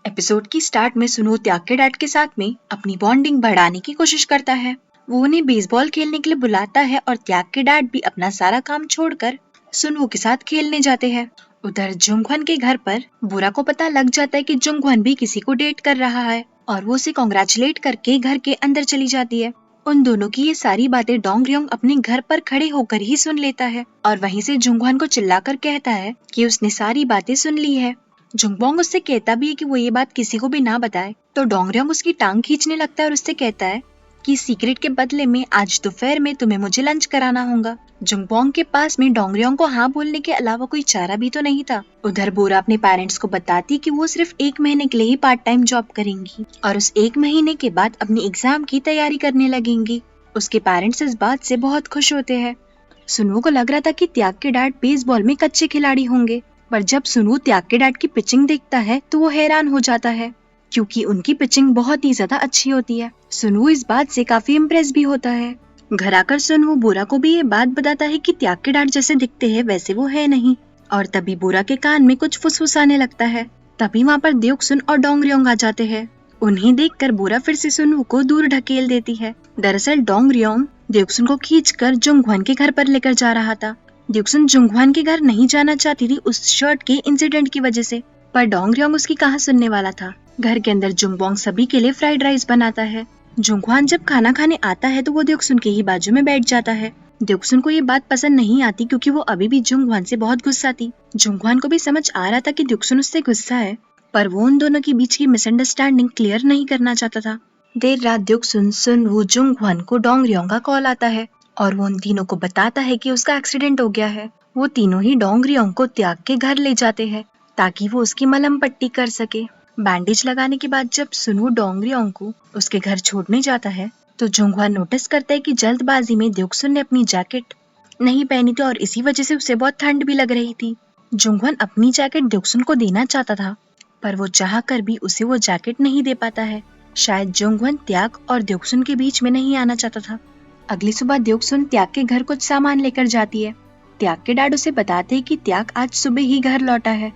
Episode की start में सुनो त्याग के डैड के साथ में अपनी बॉन्डिंग बढ़ाने की कोशिश करता है। वो उन्हें बेसबॉल खेलने के लिए बुलाता है और त्याग के डैड भी अपना सारा काम छोड़कर सुनवो के साथ खेलने जाते हैं। उधर जुंगवन के घर पर बुरा को पता लग जाता है कि जुंगवन भी किसी को डेट कर रहा है और वो उसे कॉन्ग्रेचुलेट करके घर के अंदर चली जाती है। उन दोनों की ये सारी बातें डोंगरियोंग अपने घर पर खड़े होकर ही सुन लेता है और वहीं से जुंगवन को चिल्लाकर कहता है कि उसने सारी बातें सुन ली है। जुंगबोंग उससे कहता भी है कि वो ये बात किसी को भी ना बताए, तो डोंगरियोंग उसकी टांग खींचने लगता है और उससे कहता है कि सीक्रेट के बदले में आज दोपहर में तुम्हें मुझे लंच कराना होगा। जुंगबोंग के पास में डोंगरियोंग को हाँ बोलने के अलावा कोई चारा भी तो नहीं था। उधर बोरा अपने पेरेंट्स को बताती कि वो सिर्फ 1 महीने के लिए ही पार्ट टाइम जॉब करेंगी और उस 1 महीने के बाद अपनी एग्जाम की तैयारी करने लगेंगी। उसके पेरेंट्स इस बात से बहुत खुश होते हैं। सुनवो को लग रहा था कि त्याग के डैड बेसबॉल में कच्चे खिलाड़ी होंगे, पर जब सुनवो त्याग के डैड की पिचिंग देखता है तो वो हैरान हो जाता है क्योंकि उनकी पिचिंग बहुत ही ज्यादा अच्छी होती है। सुनवो इस बात से काफी इम्प्रेस भी होता है। घर आकर सुनवो बोरा को भी ये बात बताता है कि त्याग के डैड जैसे दिखते हैं वैसे वो है नहीं, और तभी बोरा के कान में कुछ फुसफुसाने लगता है। तभी वहाँ पर देओक्सुन और डोंगरियोंग आ जाते हैं। उन्हें देखकर बोरा फिर से सुनवो को दूर ढकेल देती है। दरअसल डोंगरियोंग देओक्सुन को खींचकर जुंगवन के घर पर लेकर जा रहा था। देओक्सुन जुंगवन के घर नहीं जाना चाहती थी उस शर्ट के इंसिडेंट की वजह से, पर डोंगरियोंग उसकी कहाँ सुनने वाला था। घर के अंदर जुंगबोंग सभी के लिए फ्राइड राइस बनाता है। जुंगवन जब खाना खाने आता है तो वो देओक्सुन के ही बाजू में बैठ जाता है। देओक्सुन को ये बात पसंद नहीं आती क्योंकि वो अभी भी जुंगवन से बहुत गुस्सा थी। जुंगवन को भी समझ आ रहा था कि देओक्सुन उससे गुस्सा है, पर वो उन दोनों के बीच की मिसअंडरस्टैंडिंग क्लियर नहीं करना चाहता था। देर रात देओक्सुन, सुनवो, जुंगवन को डोंगरियोंग का कॉल आता है और वो उन तीनों को बताता है कि उसका एक्सीडेंट हो गया है। वो तीनों ही डोंगरियोंग को त्याग के घर ले जाते हैं ताकि वो उसकी मलहम पट्टी कर सके। बैंडेज लगाने के बाद जब सुनवो डोंगरियोंग को उसके घर छोड़ने जाता है तो जुंगवन नोटिस करता है कि जल्दबाजी में देओक्सुन ने अपनी जैकेट नहीं पहनी थी और इसी वजह से उसे बहुत ठंड भी लग रही थी। जुंगवन अपनी जैकेट देओक्सुन को देना चाहता था, पर वो चाह कर भी उसे वो जैकेट नहीं दे पाता है। शायद जुंगवन त्याग और देओक्सुन के बीच में नहीं आना चाहता था। अगली सुबह देओक्सुन त्याग के घर कुछ सामान लेकर जाती है। त्याग के डैड उसे बताते हैं कि त्याग आज सुबह ही घर लौटा है,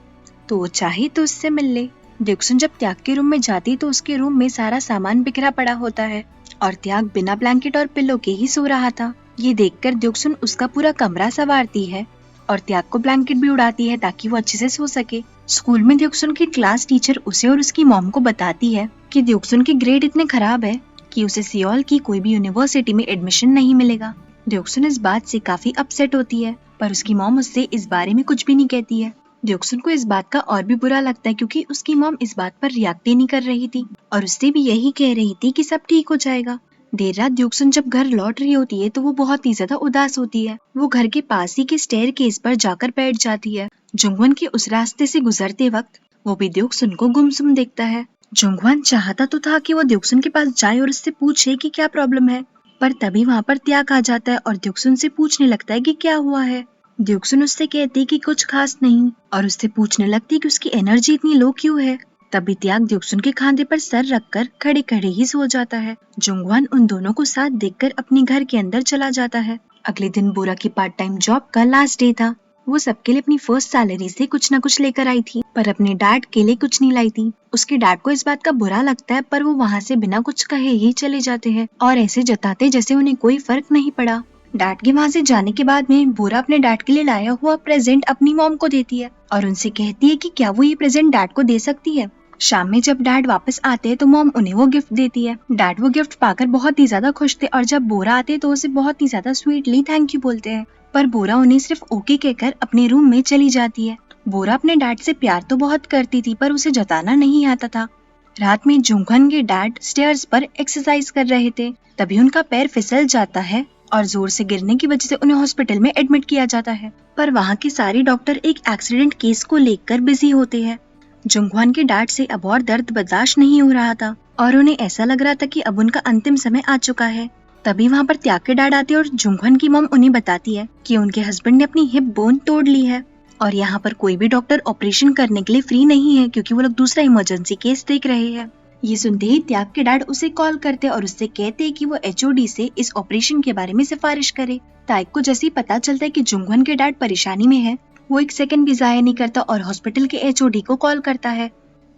तो वो चाहे तो उससे मिल ले। देओक्सुन जब त्याग के रूम में जाती तो उसके रूम में सारा सामान बिखरा पड़ा होता है और त्याग बिना ब्लैंकेट और पिल्लो के ही सो रहा था। ये देखकर देओक्सुन उसका पूरा कमरा संवारती है और त्याग को ब्लैंकेट भी उड़ाती है ताकि वो अच्छे से सो सके। स्कूल में देओक्सुन की क्लास टीचर उसे और उसकी मॉम को बताती है कि देओक्सुन के ग्रेड इतने खराब है कि उसे सियोल की कोई भी यूनिवर्सिटी में एडमिशन नहीं मिलेगा। देओक्सुन इस बात से काफी अपसेट होती है, पर उसकी मॉम उससे इस बारे में कुछ भी नहीं कहती है। देओक्सुन को इस बात का और भी बुरा लगता है क्योंकि उसकी मॉम इस बात पर रिएक्ट ही नहीं कर रही थी और उससे भी यही कह रही थी कि सब ठीक हो जाएगा। देर रात देओक्सुन जब घर लौट रही होती है तो वो बहुत ही ज्यादा उदास होती है। वो घर के पास ही के स्टेयरकेस पर जाकर बैठ जाती है। जुंगवन के उस रास्ते से गुजरते वक्त वो भी देओक्सुन को गुमसुम देखता है। जुंगवन चाहता तो था कि वो देओक्सुन के पास जाए और उससे पूछे कि क्या प्रॉब्लम है, पर तभी वहाँ पर त्याग आ जाता है और देओक्सुन से पूछने लगता है कि क्या हुआ है। देओक्सुन उससे कहती कि कुछ खास नहीं और उससे पूछने लगती कि उसकी एनर्जी इतनी लो क्यों है। तभी त्याग देओक्सुन के खांधे पर सर रखकर खड़े खड़े ही सो जाता है। जुंगवन उन दोनों को साथ देखकर अपने घर के अंदर चला जाता है। अगले दिन बोरा की पार्ट टाइम जॉब का लास्ट डे था। वो सबके लिए अपनी फर्स्ट सैलरी से कुछ न कुछ लेकर आई थी, पर अपने डैड के लिए कुछ नहीं लाई थी। उसके डैड को इस बात का बुरा लगता है, पर वो वहाँ से बिना कुछ कहे ही चले जाते हैं और ऐसे जताते जैसे उन्हें कोई फर्क नहीं पड़ा। डैड के वहाँ से जाने के बाद में बोरा अपने डैड के लिए लाया हुआ प्रेजेंट अपनी मॉम को देती है और उनसे कहती है कि क्या वो ये प्रेजेंट डैड को दे सकती है। शाम में जब डैड वापस आते हैं तो मॉम उन्हें वो गिफ्ट देती है। डैड वो गिफ्ट पाकर बहुत ही ज्यादा खुश थे और जब बोरा आते तो उसे बहुत ही ज्यादा स्वीटली थैंक यू बोलते हैं, पर बोरा उन्हें सिर्फ ओके कहकर अपने रूम में चली जाती है। बोरा अपने डैड से प्यार तो बहुत करती थी, पर उसे जताना नहीं आता था। रात में जुंगन के डैड स्टेयर्स पर एक्सरसाइज कर रहे थे, तभी उनका पैर फिसल जाता है और जोर से गिरने की वजह से उन्हें हॉस्पिटल में एडमिट किया जाता है। पर वहाँ के सारे डॉक्टर एक एक्सीडेंट केस को लेकर बिजी होते हैं। जुंगवन के डैड से अब और दर्द बर्दाश्त नहीं हो रहा था और उन्हें ऐसा लग रहा था कि अब उनका अंतिम समय आ चुका है। तभी वहाँ पर त्याग के डैड आते और जुंगवन की मॉम उन्हें बताती है कि उनके हस्बैंड ने अपनी हिप बोन तोड़ ली है और यहाँ पर कोई भी डॉक्टर ऑपरेशन करने के लिए फ्री नहीं है क्योंकि वो लोग दूसरा इमरजेंसी केस देख रहे हैं। ये सुनते ही त्याग के डैड उसे कॉल करते और उससे कहते कि वो एचओडी से इस ऑपरेशन के बारे में सिफारिश करे। त्याग को जैसे ही पता चलता है कि जुंगवन के डैड परेशानी में है, वो एक सेकंड भी जाया नहीं करता और हॉस्पिटल के एचओडी को कॉल करता है।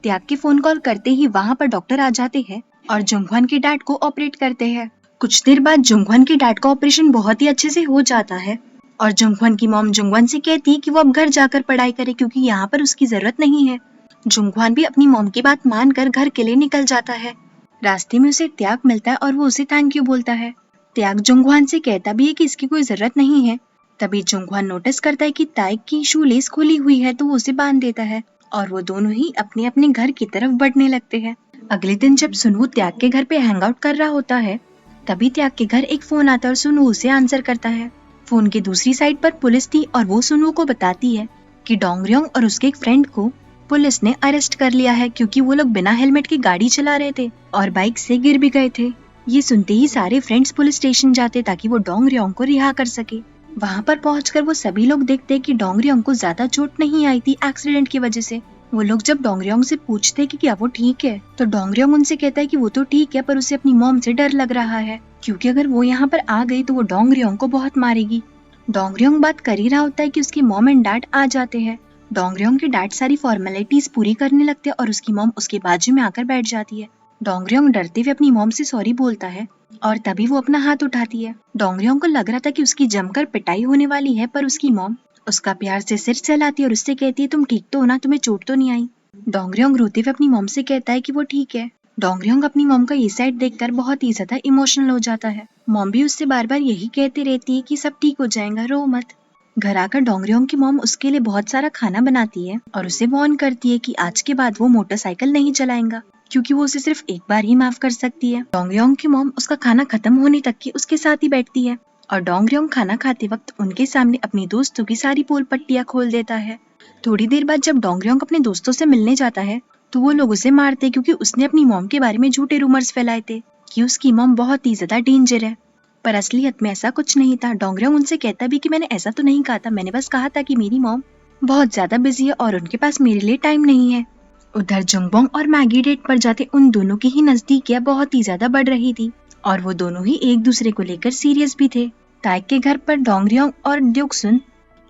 त्याग के फोन कॉल करते ही वहाँ पर डॉक्टर आ जाते हैं और जुंगवान के डैड को ऑपरेट करते हैं। कुछ देर बाद जुंगवान के डैड का ऑपरेशन बहुत ही अच्छे से हो जाता है और जुंगवान की मॉम जुंगवान से कहती है कि वो अब घर जाकर पढ़ाई करे क्योंकि यहाँ पर उसकी जरूरत नहीं है। जुंगवान भी अपनी मॉम की बात मानकर घर के लिए निकल जाता है। रास्ते में उसे त्याग मिलता है और वो उसे थैंक यू बोलता है। त्याग जुंगवान से कहता भी है कि इसकी कोई जरूरत नहीं है। तभी जुंगवान नोटिस करता है कि त्याग की शूलेस खुली हुई है तो वो उसे बांध देता है और वो दोनों ही अपने अपने घर की तरफ बढ़ने लगते हैं। अगले दिन जब सुनवू त्याग के घर पे हैंग आउट कर रहा होता है तभी त्याग के घर एक फोन आता है और सुनवू उसे आंसर करता है। फोन की दूसरी साइड पर पुलिस थी और वो सुनवू को बताती है कि डोंगरयोंग और उसके एक फ्रेंड को पुलिस ने अरेस्ट कर लिया है क्योंकि वो लोग बिना हेलमेट के गाड़ी चला रहे थे और बाइक से गिर भी गए थे। ये सुनते ही सारे फ्रेंड्स पुलिस स्टेशन जाते ताकि वो डोंगरयोंग को रिहा कर सके। वहाँ पर पहुंचकर वो सभी लोग देखते कि डोंगरयोंग को ज्यादा चोट नहीं आई थी एक्सीडेंट की वजह से। वो लोग जब डोंगरयोंग से पूछते कि क्या वो ठीक है तो डोंगरयोंग उनसे कहता है कि वो तो ठीक है पर उसे अपनी मॉम से डर लग रहा है क्योंकि अगर वो यहाँ पर आ गई तो वो डोंगरयोंग को बहुत मारेगी। डोंगरयोंग बात कर ही रहा होता है कि उसकी मॉम एंड डैड आ जाते हैं। डोंगरयोंग के डैड सारी फॉर्मेलिटीज पूरी करने लगते हैं और उसकी मॉम उसके बाजू में आकर बैठ जाती है। डोंगरयोंग डरते हुए अपनी मॉम से सॉरी बोलता है और तभी वो अपना हाथ उठाती है। डोंगरयोंग को लग रहा था कि उसकी जमकर पिटाई होने वाली है पर उसकी मॉम उसका प्यार से सिर सहलाती है और उससे कहती है तुम ठीक तो हो ना, तुम्हें चोट तो नहीं आई। डोंगरयोंग रोते हुए अपनी मॉम से कहता है कि वो ठीक है। डोंगरयोंग अपनी मॉम का ये साइड देखकर बहुत ही ज्यादा इमोशनल हो जाता है। मॉम भी उससे बार बार यही कहती रहती है कि सब ठीक हो जाएगा, रो मत। घर आकर डोंगरयोंग की मॉम उसके लिए बहुत सारा खाना बनाती है और उसे वार्न करती है कि आज के बाद वो मोटरसाइकिल नहीं चलाएगा क्योंकि वो उसे सिर्फ एक बार ही माफ कर सकती है। डोंगरयोंग की मॉम उसका खाना खत्म होने तक की उसके साथ ही बैठती है और डोंगरयोंग खाना खाते वक्त उनके सामने अपनी दोस्तों की सारी पोल पट्टियां खोल देता है। थोड़ी देर बाद जब डोंगरयोंग अपने दोस्तों से मिलने जाता है तो वो लोग उसे मारते क्योंकि उसने अपनी मॉम के बारे में झूठे रूमर्स फैलाए थे कि उसकी मॉम बहुत ही ज्यादा डेंजर है, पर असलियत में ऐसा कुछ नहीं था। डोंगरयोंग उनसे कहता भी कि मैंने ऐसा तो नहीं कहा था, मैंने बस कहा था कि मेरी मॉम बहुत ज्यादा बिजी है और उनके पास मेरे लिए टाइम नहीं है। उधर जुंगबोंग और मैगी डेट पर जाते उन दोनों की ही नजदीकियां बहुत ही ज्यादा बढ़ रही थी और वो दोनों ही एक दूसरे को लेकर सीरियस भी थे। ताइक के घर पर डोंगरयोंग और ड्यूक्सुन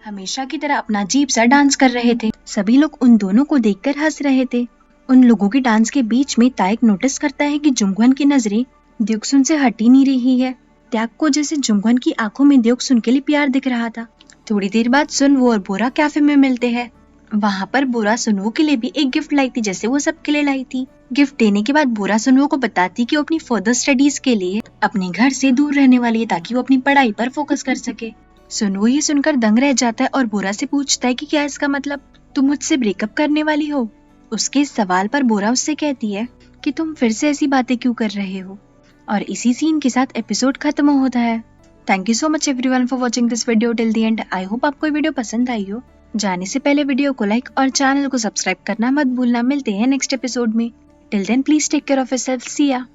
हमेशा की तरह अपना अजीब सा डांस कर रहे थे। सभी लोग उन दोनों को देखकर हंस रहे थे। उन लोगों के डांस के बीच में ताइक नोटिस करता है कि जुंगवन की नजरें ड्यूक्सुन से हट ही नहीं रही है। त्याग को जैसे जुंगवन की आंखों में ड्यूक्सुन के लिए प्यार दिख रहा था। थोड़ी देर बाद सुनवो और बोरा कैफे में मिलते हैं। वहाँ पर बोरा सुनवो के लिए भी एक गिफ्ट लाई थी जैसे वो सबके लिए लाई थी। गिफ्ट देने के बाद बोरा सुनवो को बताती कि वो अपनी फर्दर स्टडीज के लिए अपने घर से दूर रहने वाली है ताकि वो अपनी पढ़ाई पर फोकस कर सके। सुनवो ये सुनकर दंग रह जाता है और बोरा से पूछता है कि क्या इसका मतलब तुम मुझसे ब्रेकअप करने वाली हो। उसके इस सवाल पर बोरा उससे कहती है कि तुम फिर से ऐसी बातें क्यों कर रहे हो। और इसी सीन के साथ एपिसोड खत्म होता है। Thank you so much everyone for watching this video till the end. I hope आपको ये वीडियो पसंद आई हो। जाने से पहले वीडियो को लाइक और चैनल को सब्सक्राइब करना मत भूलना। मिलते हैं नेक्स्ट एपिसोड में। Till then please take care of yourself. See या।